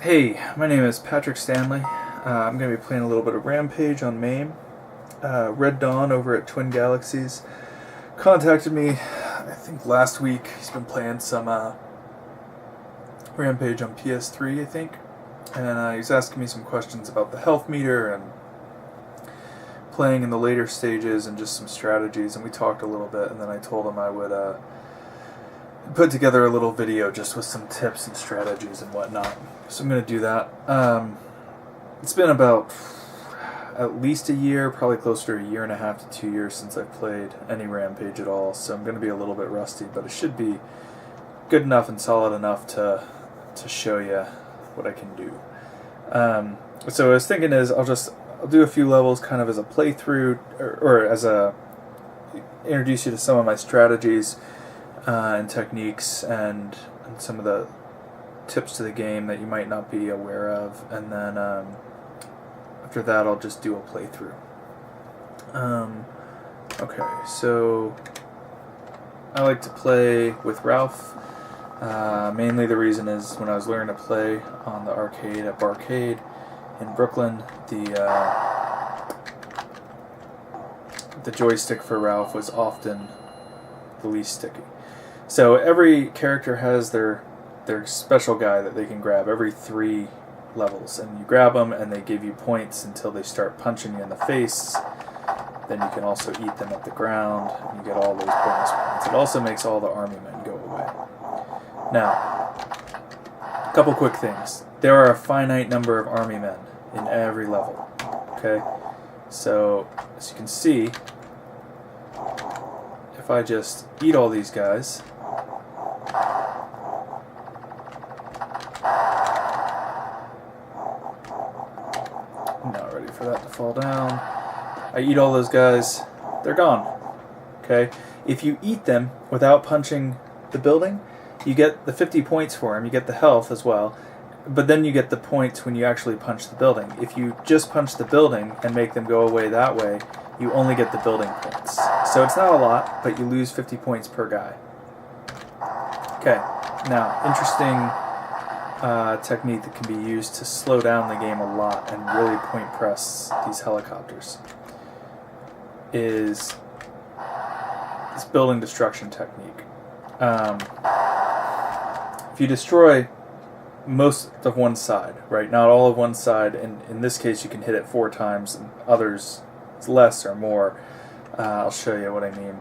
Hey, my name is Patrick Stanley. I'm going to be playing a little bit of Rampage on MAME. Red Dawn over at Twin Galaxies contacted me, I think last week. He's been playing some Rampage on PS3, I think. And he's asking me some questions about the health meter and playing in the later stages and just some strategies. And we talked a little bit, and then I told him I would put together a little video just with some tips and strategies and whatnot. So I'm going to do that. It's been about at least a year, probably closer to a year and a half to 2 years since I've played any Rampage at all, so I'm going to be a little bit rusty, but it should be good enough and solid enough to show you what I can do. So what I was thinking is I'll do a few levels kind of as a playthrough, or as a introduce you to some of my strategies and techniques and some of the tips to the game that you might not be aware of, and then after that I'll just do a playthrough. Okay, so I like to play with Ralph. Mainly the reason is when I was learning to play on the arcade at Barcade in Brooklyn, the joystick for Ralph was often the least sticky. So every character has their special guy that they can grab every 3 levels, and you grab them and they give you points until they start punching you in the face. Then you can also eat them at the ground and you get all those bonus points. It also makes all the army men go away. Now, a couple quick things. There are a finite number of army men in every level. Okay? So, as you can see, if I just eat all these guys, I'm not ready for that to fall down. I eat all those guys, they're gone. Okay? If you eat them without punching the building, you get the 50 points for them, you get the health as well, but then you get the points when you actually punch the building. If you just punch the building and make them go away that way, you only get the building points. So it's not a lot, but you lose 50 points per guy. Okay, now, interesting technique that can be used to slow down the game a lot and really point press these helicopters is this building destruction technique. If you destroy most of one side, right, not all of one side, and in this case you can hit it 4 times, and others it's less or more. I'll show you what I mean.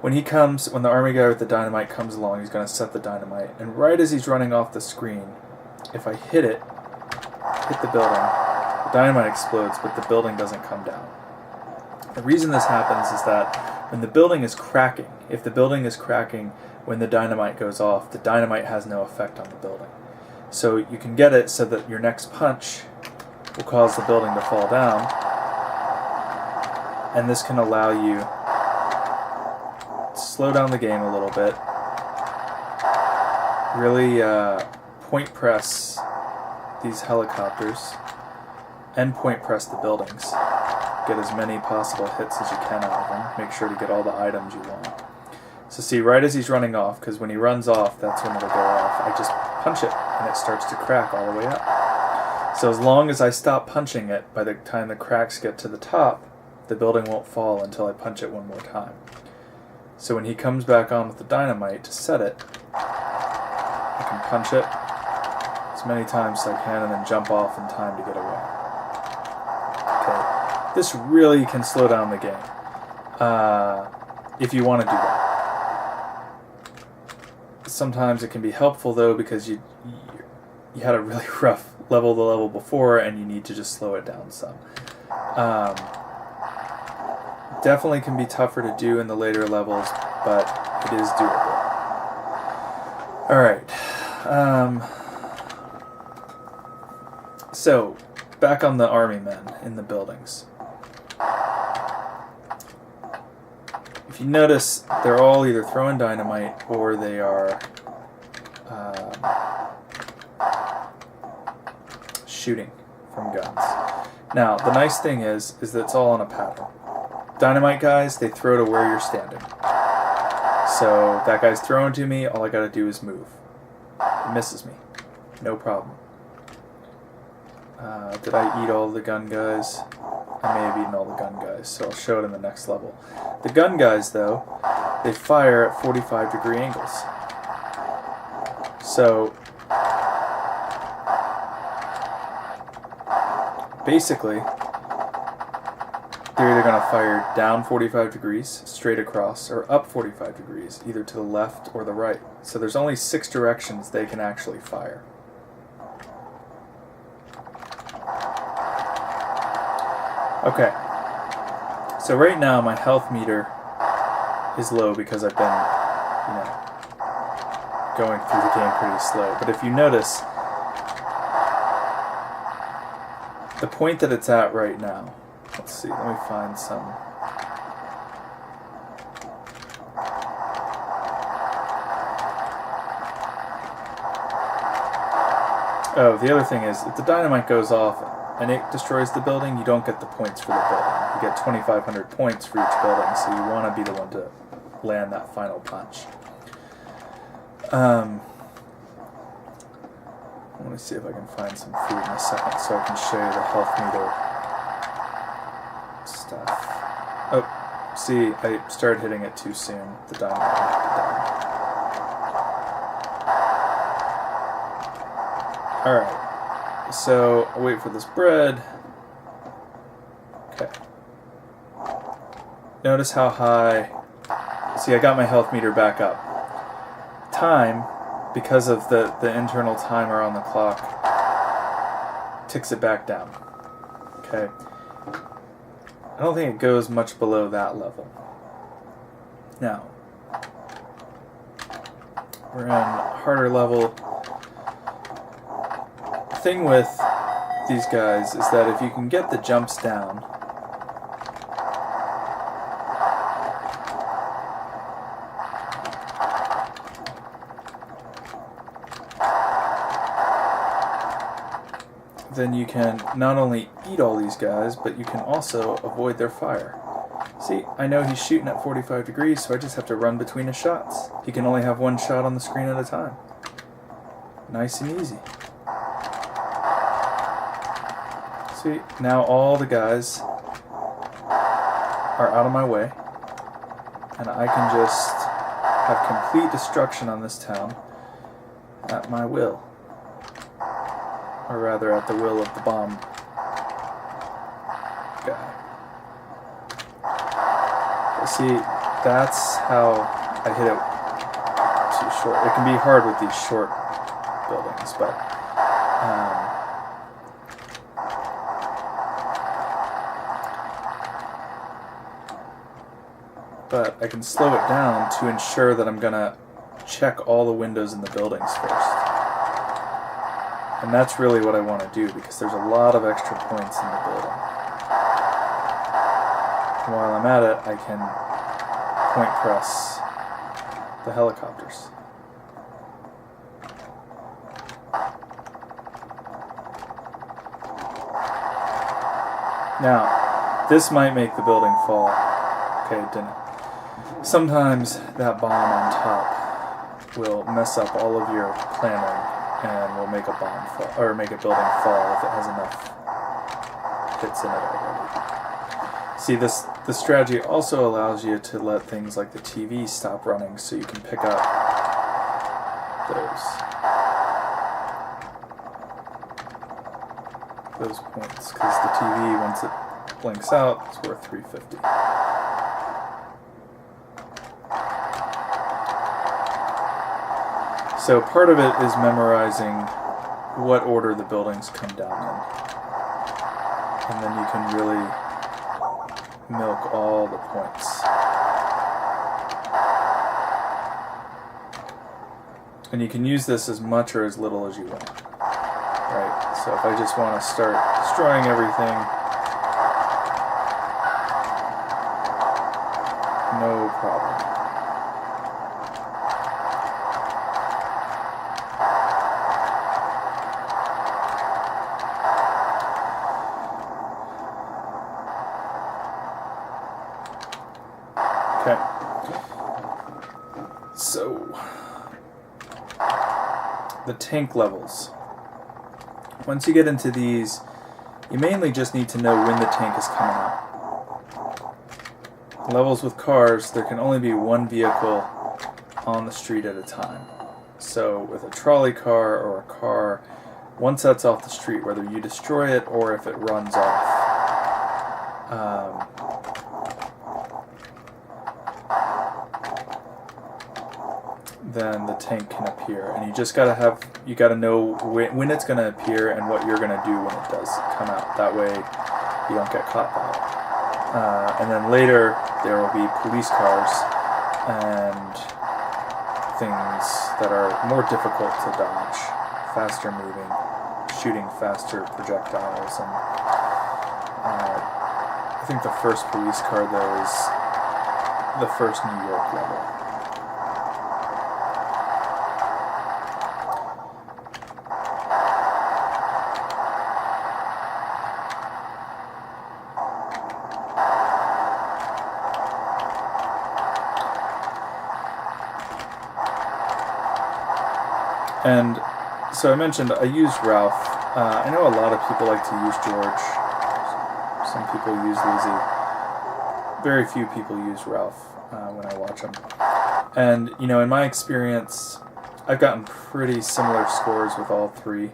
When the army guy with the dynamite comes along, he's going to set the dynamite, and right as he's running off the screen, if I hit the building, the dynamite explodes, but the building doesn't come down. The reason this happens is that when the building is cracking, if the building is cracking when the dynamite goes off, the dynamite has no effect on the building. So you can get it so that your next punch will cause the building to fall down, and this can allow you to slow down the game a little bit, really point press these helicopters, and point press the buildings. Get as many possible hits as you can out of them. Make sure to get all the items you want. So see, right as he's running off, because when he runs off, that's when it'll go off, I just punch it, and it starts to crack all the way up. So as long as I stop punching it, by the time the cracks get to the top, the building won't fall until I punch it one more time. So when he comes back on with the dynamite to set it, I can punch it as many times as I can and then jump off in time to get away. Okay, this really can slow down the game if you want to do that. Sometimes it can be helpful though, because you had a really rough level the level before and you need to just slow it down some. Definitely can be tougher to do in the later levels, but it is doable. Alright. So, back on the army men in the buildings. If you notice, they're all either throwing dynamite or they are shooting from guns. Now, the nice thing is that it's all on a pattern. Dynamite guys, they throw to where you're standing. So that guy's throwing to me, all I gotta do is move. He misses me. No problem. Did I eat all the gun guys? I may have eaten all the gun guys, so I'll show it in the next level. The gun guys, though, they fire at 45-degree angles. So, basically, they're either going to fire down 45 degrees, straight across, or up 45 degrees, either to the left or the right. So there's only 6 directions they can actually fire. Okay, so right now my health meter is low because I've been, going through the game pretty slow. But if you notice, the point that it's at right now, let's see, let me find some. Oh, the other thing is, if the dynamite goes off and it destroys the building, you don't get the points for the building. You get 2,500 points for each building, so you want to be the one to land that final punch. I want to see if I can find some food in a second so I can show you the health meter stuff. Oh, see, I started hitting it too soon. The dynamite knocked it down. Alright. So, I'll wait for this bread. Okay. Notice how high... See, I got my health meter back up. Time, because of the internal timer on the clock, ticks it back down. Okay. I don't think it goes much below that level. Now, we're on harder level. The thing with these guys is that if you can get the jumps down, then you can not only eat all these guys, but you can also avoid their fire. See, I know he's shooting at 45 degrees, so I just have to run between his shots. He can only have one shot on the screen at a time. Nice and easy. See, now all the guys are out of my way, and I can just have complete destruction on this town at my will. Or rather, at the will of the bomb guy. But see, that's how I hit it too short. It can be hard with these short buildings, but I can slow it down to ensure that I'm gonna check all the windows in the buildings first. And that's really what I want to do, because there's a lot of extra points in the building. And while I'm at it, I can point press the helicopters. Now, this might make the building fall. Okay, it didn't. Sometimes that bomb on top will mess up all of your planning and will make a bomb fall, or make a building fall if it has enough hits in it already. See, the strategy also allows you to let things like the TV stop running so you can pick up those points, because the TV, once it blinks out, it's worth 350. So part of it is memorizing what order the buildings come down in. And then you can really milk all the points. And you can use this as much or as little as you want. Right? So if I just want to start destroying everything, no problem. Okay, so the tank levels. Once you get into these, you mainly just need to know when the tank is coming out. Levels with cars, there can only be one vehicle on the street at a time. So with a trolley car or a car, once that's off the street, whether you destroy it or if it runs off, then the tank can appear. And you just gotta know when it's gonna appear and what you're gonna do when it does come out. That way you don't get caught by it. And then later there will be police cars and things that are more difficult to dodge, faster moving, shooting faster projectiles, and I think the first police car though is the first New York level. And so I mentioned I use Ralph. I know a lot of people like to use George. Some people use Lizzie. Very few people use Ralph when I watch them. And, in my experience, I've gotten pretty similar scores with all three.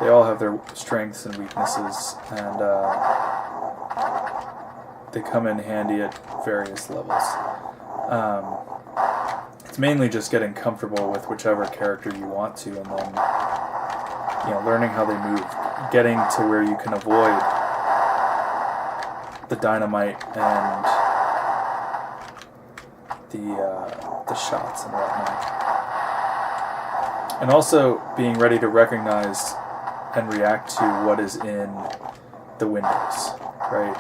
They all have their strengths and weaknesses, and they come in handy at various levels. It's mainly just getting comfortable with whichever character you want to, and then learning how they move, getting to where you can avoid the dynamite and the shots and whatnot, and also being ready to recognize and react to what is in the windows. Right?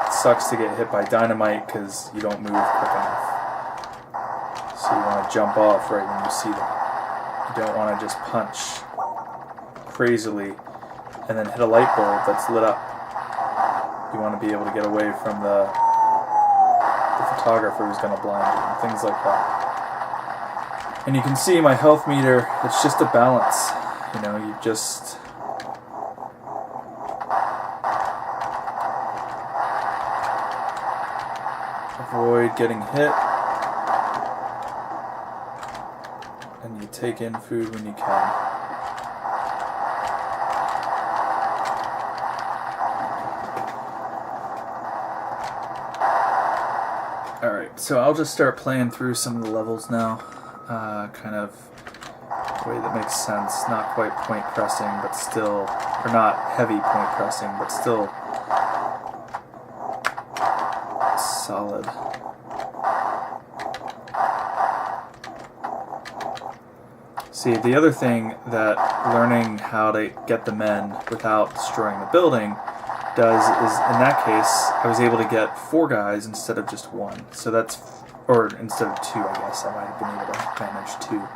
It sucks to get hit by dynamite because you don't move quick enough. So you want to jump off right when you see them. You don't want to just punch crazily and then hit a light bulb that's lit up. You want to be able to get away from the photographer who's going to blind you and things like that. And you can see my health meter, it's just a balance. You just avoid getting hit. And you take in food when you can. Alright, so I'll just start playing through some of the levels now. Kind of a way that makes sense. Not quite point pressing, but still, or not heavy point pressing, but still solid. See, the other thing that learning how to get the men without destroying the building does is, in that case, I was able to get 4 guys instead of just 1. So that's, or instead of 2, I guess. I might have been able to manage 2.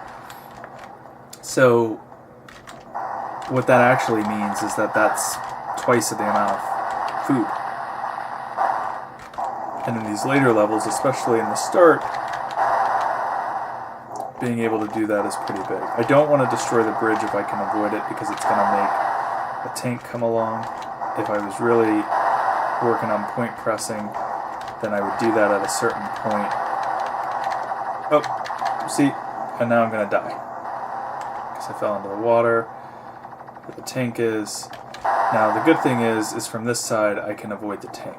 So what that actually means is that that's twice the amount of food. And in these later levels, especially in the start, being able to do that is pretty big. I don't want to destroy the bridge if I can avoid it, because it's going to make a tank come along. If I was really working on point pressing, then I would do that at a certain point. Oh, see, and now I'm going to die. Because I fell into the water, where the tank is. Now, the good thing is from this side, I can avoid the tank.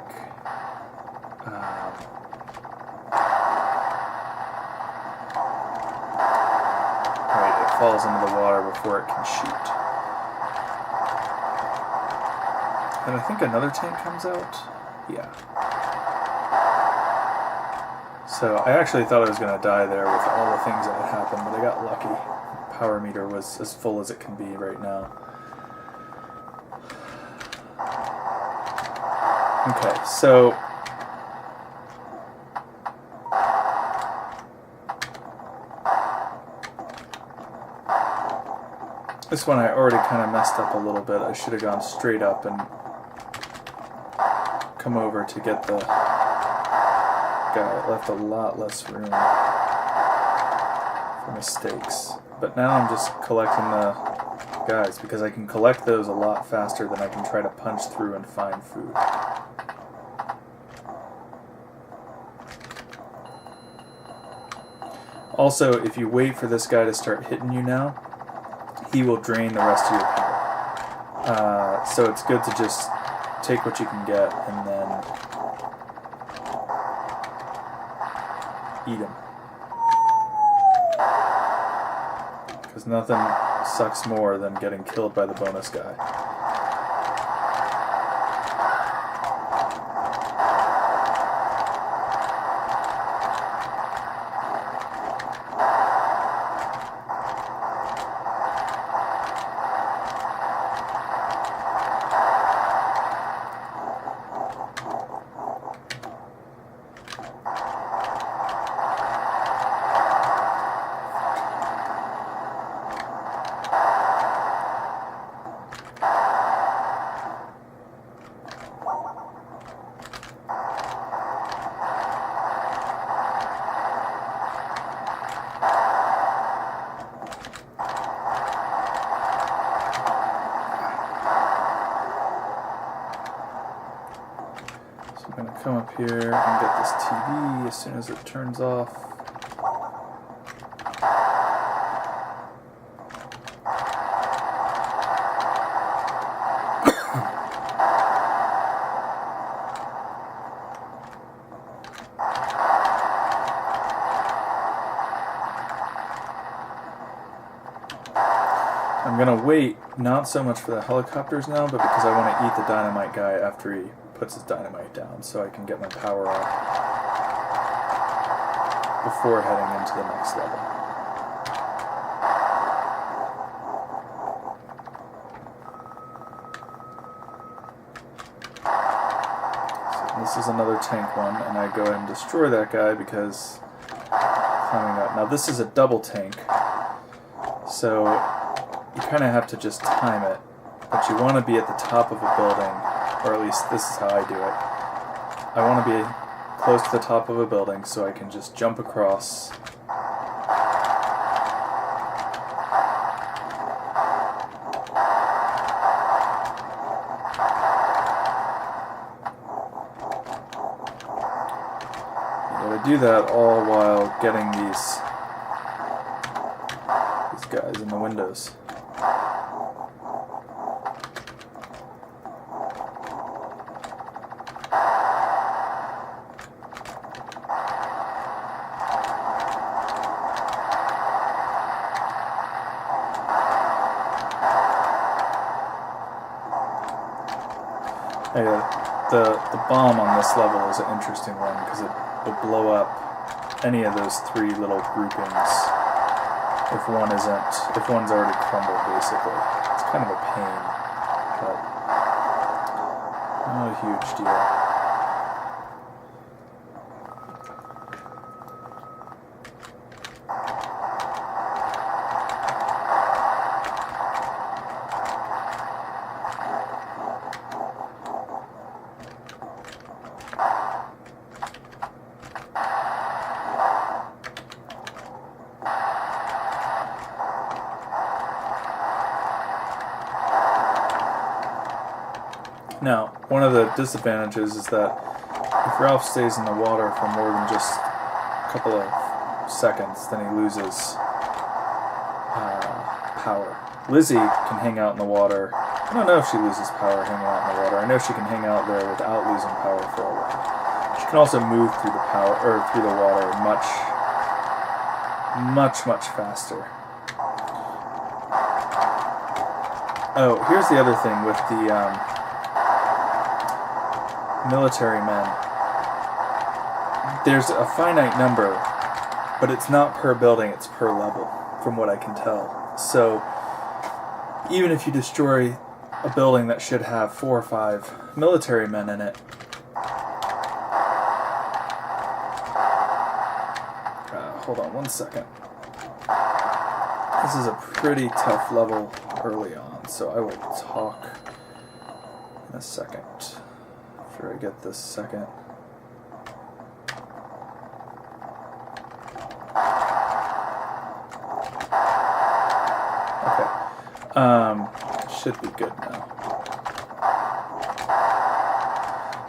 Falls into the water before it can shoot. And I think another tank comes out. Yeah. So I actually thought I was going to die there with all the things that had happened, but I got lucky. Power meter was as full as it can be right now. Okay, so this one I already kind of messed up a little bit. I should have gone straight up and come over to get the guy. It left a lot less room for mistakes. But now I'm just collecting the guys, because I can collect those a lot faster than I can try to punch through and find food. Also, if you wait for this guy to start hitting you now, he will drain the rest of your power. So it's good to just take what you can get and then eat him. Because nothing sucks more than getting killed by the bonus guy. I'm going to come up here and get this TV as soon as it turns off. I'm going to wait, not so much for the helicopters now, but because I want to eat the dynamite guy after he puts his dynamite down, so I can get my power up before heading into the next level. So this is another tank one, and I go ahead and destroy that guy because climbing up. Now this is a double tank, so you kind of have to just time it, but you want to be at the top of a building, or at least this is how I do it. I want to be close to the top of a building so I can just jump across. You gotta do that all while getting these guys in the windows. Hey, the bomb on this level is an interesting one because it will blow up any of those three little groupings if one's already crumbled, basically. It's kind of a pain, but not a huge deal. Now, one of the disadvantages is that if Ralph stays in the water for more than just a couple of seconds, then he loses power. Lizzie can hang out in the water. I don't know if she loses power hanging out in the water. I know she can hang out there without losing power for a while. She can also move through the water much faster. Oh, here's the other thing with the military men. There's a finite number, but it's not per building, it's per level, from what I can tell. So even if you destroy a building that should have 4 or 5 military men in it, hold on one second. This is a pretty tough level early on, so I will talk in a second. After I get this second. Okay. Should be good now.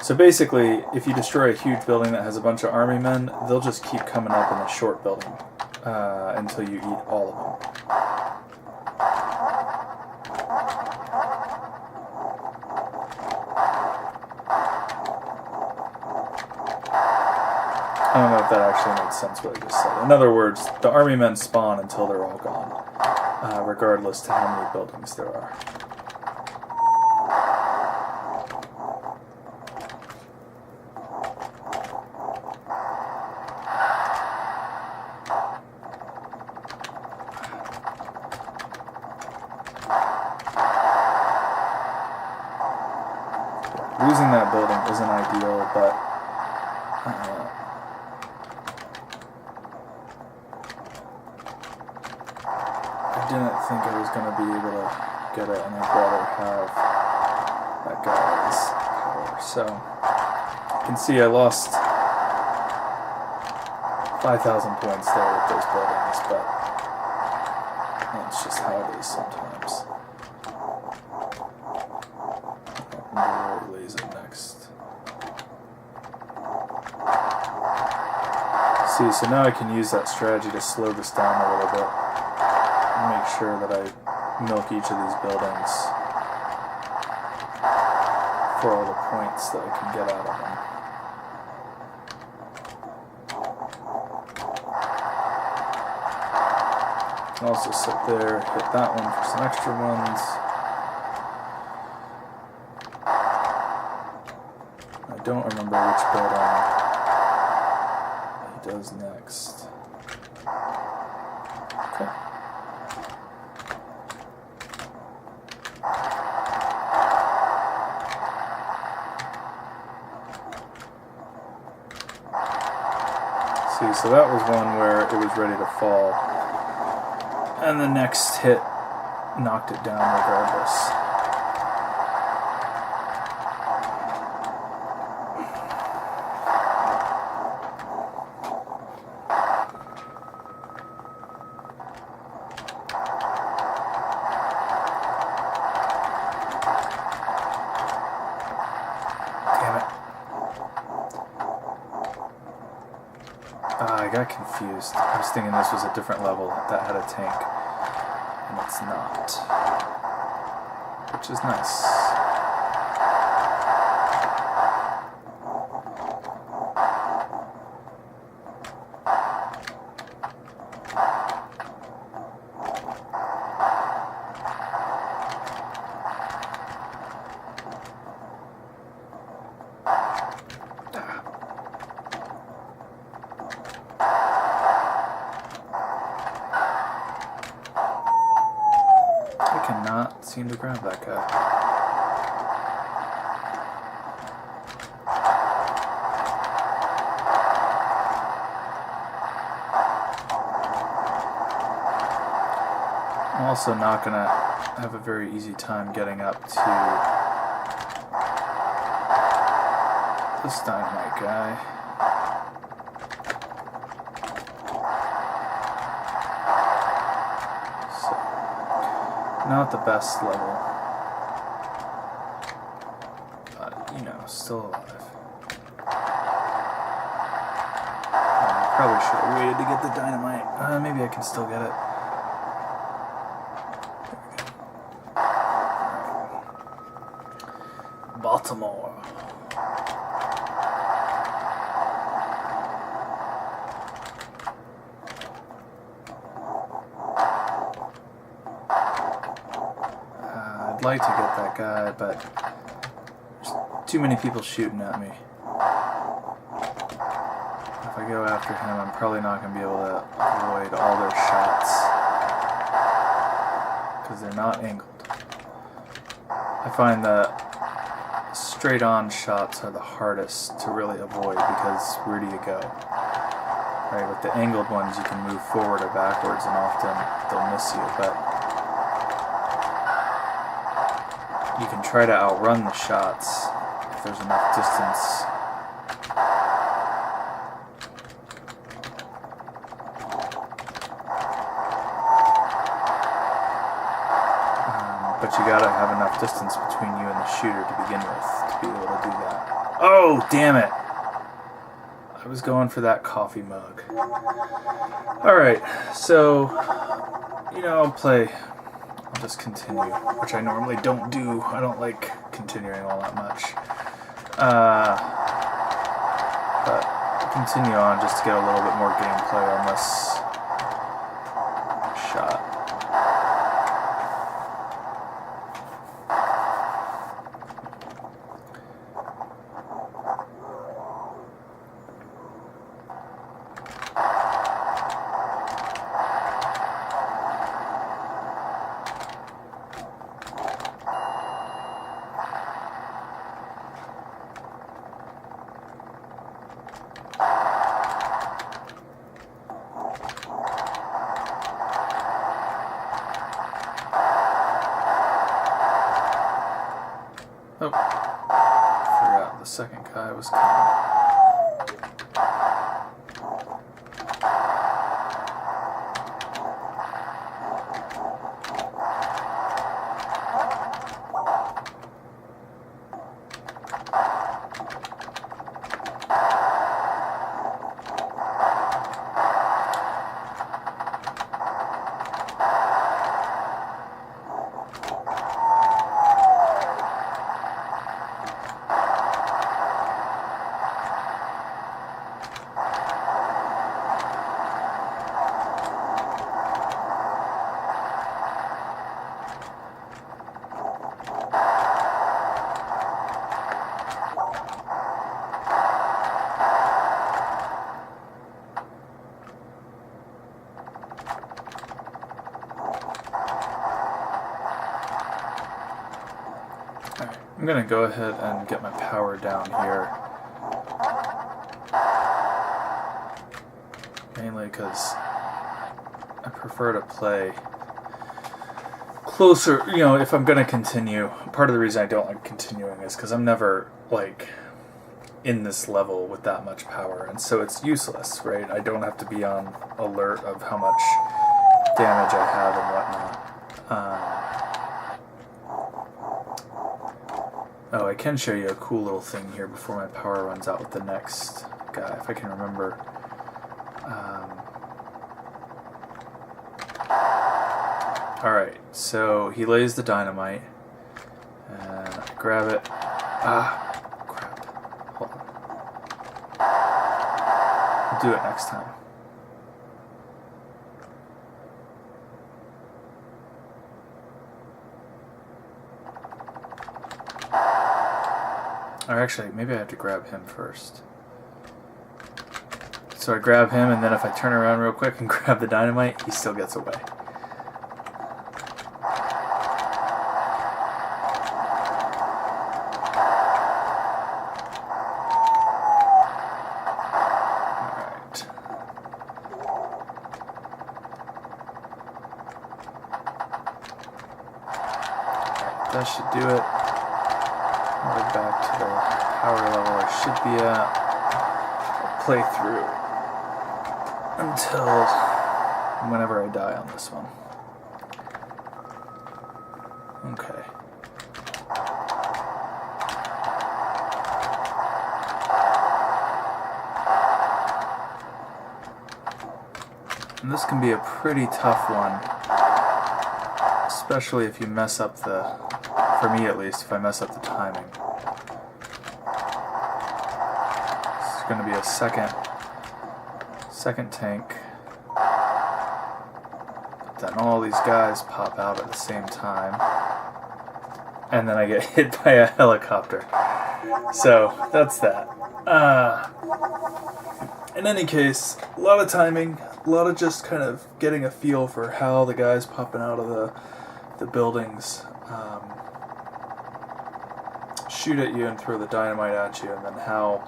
So basically, if you destroy a huge building that has a bunch of army men, they'll just keep coming up in a short building until you eat all of them. I don't know if that actually made sense what I just said. In other words, the army men spawn until they're all gone, regardless to how many buildings there are. Losing that building isn't ideal, but I didn't think I was going to be able to get it, and I'd rather have that guy's power. So you can see I lost 5,000 points there with those buildings, but that's just how it is sometimes. Where he lays it next. See, so now I can use that strategy to slow this down a little bit and make sure that I milk each of these buildings for all the points that I can get out of them. I'll also sit there, hit that one for some extra ones. I don't remember which building he does next. Okay. See, so that was one where it was ready to fall, and the next hit knocked it down regardless. I got confused. I was thinking this was a different level that had a tank, and it's not, which is nice. Cannot seem to grab that guy. I'm also not going to have a very easy time getting up to this dynamite guy. Not the best level, but, you know, still alive. Probably should have waited to get the dynamite. Maybe I can still get it. Right. Baltimore. I'd like to get that guy, but there's too many people shooting at me. If I go after him, I'm probably not going to be able to avoid all their shots because they're not angled. I find that straight-on shots are the hardest to really avoid because where do you go? Right, with the angled ones, you can move forward or backwards, and often they'll miss you, but you can try to outrun the shots if there's enough distance. but you gotta have enough distance between you and the shooter to begin with to be able to do that. Oh, damn it! I was going for that coffee mug. Alright, so, I'll just continue, which I normally don't do. I don't like continuing all that much. But I'll continue on just to get a little bit more gameplay on this shot. Oh, forgot the second guy was coming. Alright, I'm going to go ahead and get my power down here. Mainly because I prefer to play closer, if I'm going to continue. Part of the reason I don't like continuing is because I'm never, in this level with that much power, and so it's useless, right? I don't have to be on alert of how much damage I have and whatnot. Oh, I can show you a cool little thing here before my power runs out with the next guy, if I can remember. Alright, so he lays the dynamite, and I grab it. Ah, crap. Hold on. I'll do it next time. Or actually, maybe I have to grab him first. So I grab him, and then if I turn around real quick and grab the dynamite, he still gets away. Alright. That should do it. We're back to the power level I should be at. I'll play through until whenever I die on this one. Okay. And this can be a pretty tough one, especially if you mess up for me at least, if I mess up the timing. It's going to be a second tank. But then all these guys pop out at the same time. And then I get hit by a helicopter. So, that's that. In any case, a lot of timing, a lot of just kind of getting a feel for how the guys popping out of the buildings shoot at you and throw the dynamite at you, and then how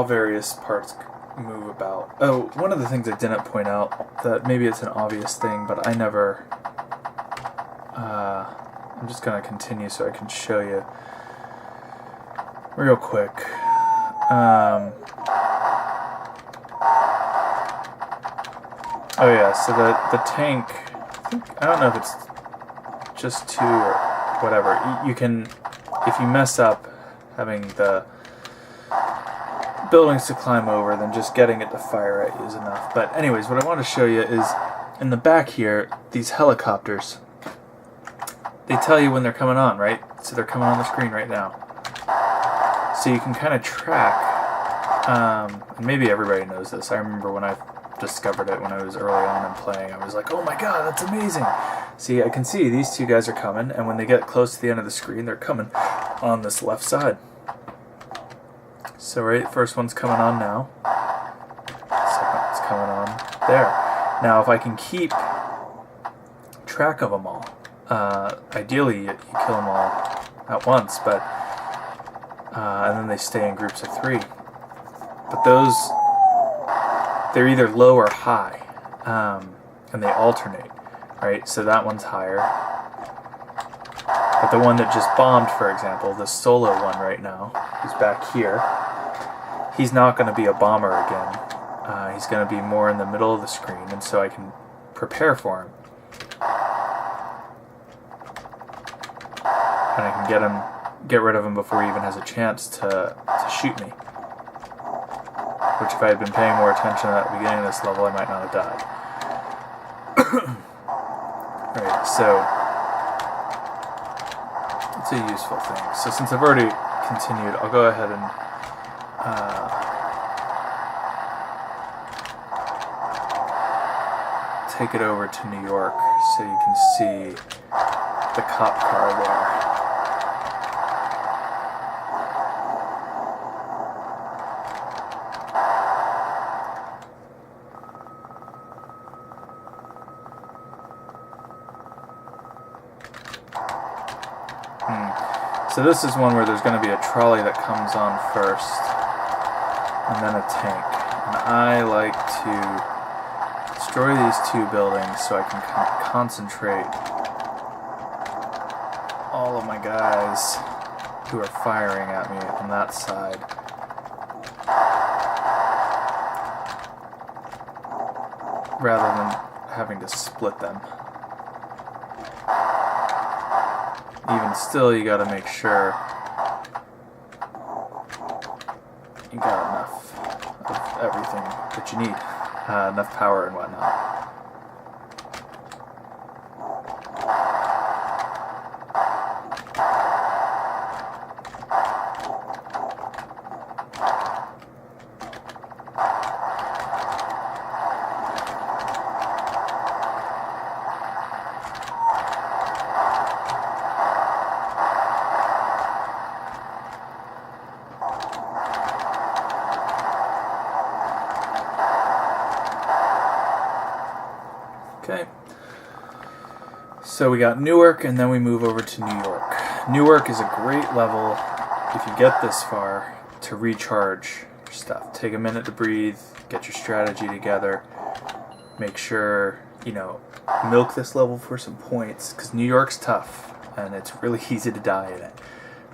various parts move about. Oh, one of the things I didn't point out, that maybe it's an obvious thing, but I never... I'm just going to continue so I can show you real quick. Oh yeah, so the tank, I don't know if it's just 2 or whatever. You can, if you mess up having the buildings to climb over, then just getting it to fire at you is enough. But anyways, what I want to show you is in the back here, these helicopters, they tell you when they're coming on, right? So they're coming on the screen right now. So you can kind of track, and maybe everybody knows this. I remember when I discovered it when I was early on in playing, I was like, oh my god, that's amazing. See, I can see these 2 guys are coming, and when they get close to the end of the screen, they're coming on this left side. So right, first one's coming on now. Second one's coming on there. Now if I can keep track of them all, ideally you kill them all at once, but and then they stay in groups of 3. But those, they're either low or high, and they alternate, right? So that one's higher. But the one that just bombed, for example, the solo one right now, who's back here, he's not going to be a bomber again. He's going to be more in the middle of the screen, and so I can prepare for him. And I can get rid of him before he even has a chance to shoot me. Which, if I had been paying more attention at the beginning of this level, I might not have died. Right, so it's a useful thing. So since I've already continued, I'll go ahead and take it over to New York so you can see the cop car there. So this is one where there's going to be a trolley that comes on first, and then a tank. And I like to destroy these 2 buildings so I can concentrate all of my guys who are firing at me on that side. Rather than having to split them. Even still, you gotta make sure you got enough of everything that you need. Enough power and whatnot. Okay, so we got Newark, and then we move over to New York. Newark is a great level, if you get this far, to recharge your stuff. Take a minute to breathe, get your strategy together, make sure, milk this level for some points, because New York's tough, and it's really easy to die in it.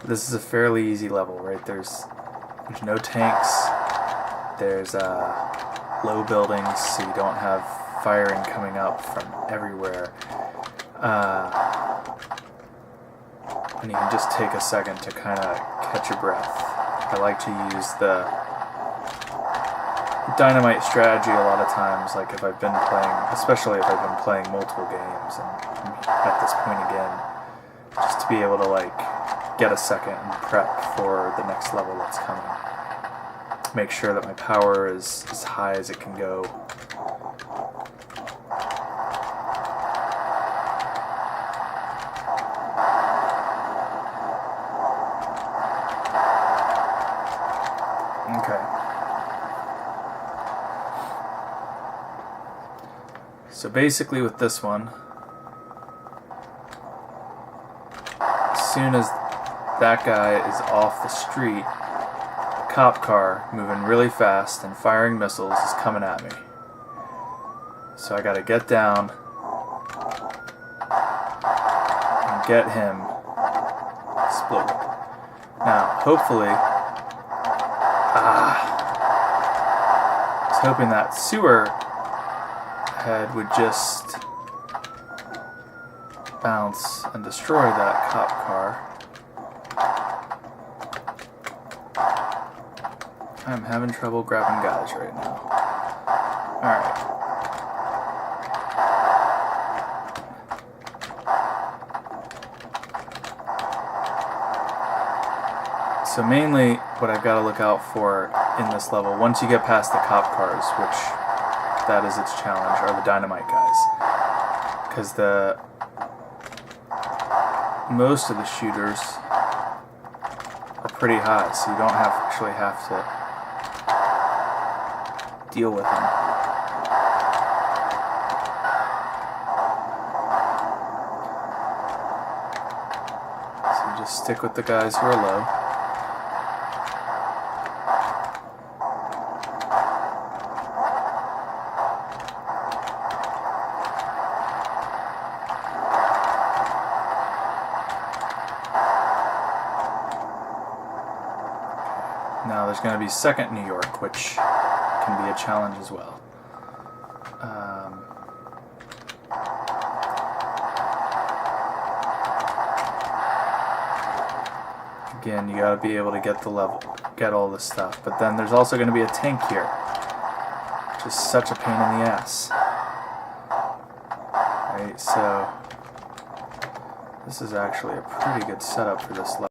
This is a fairly easy level, right? There's no tanks, there's low buildings, so you don't have firing coming up from everywhere, and you can just take a second to kind of catch your breath. I like to use the dynamite strategy a lot of times, like if I've been playing, especially if I've been playing multiple games and at this point again, just to be able to get a second and prep for the next level that's coming. Make sure that my power is as high as it can go. Okay. So basically with this one, as soon as that guy is off the street, a cop car moving really fast and firing missiles is coming at me. So I gotta get down and get him exploded. Now, hopefully, I was hoping that sewer head would just bounce and destroy that cop car. I'm having trouble grabbing guys right now. Alright. So mainly what I've got to look out for in this level, once you get past the cop cars, which that is its challenge, are the dynamite guys. Because most of the shooters are pretty high, so you don't actually have to deal with them. So you just stick with the guys who are low. Now there's going to be second New York, which can be a challenge as well. Again, you got to be able to get get all this stuff. But then there's also going to be a tank here, which is such a pain in the ass. Right, so this is actually a pretty good setup for this level.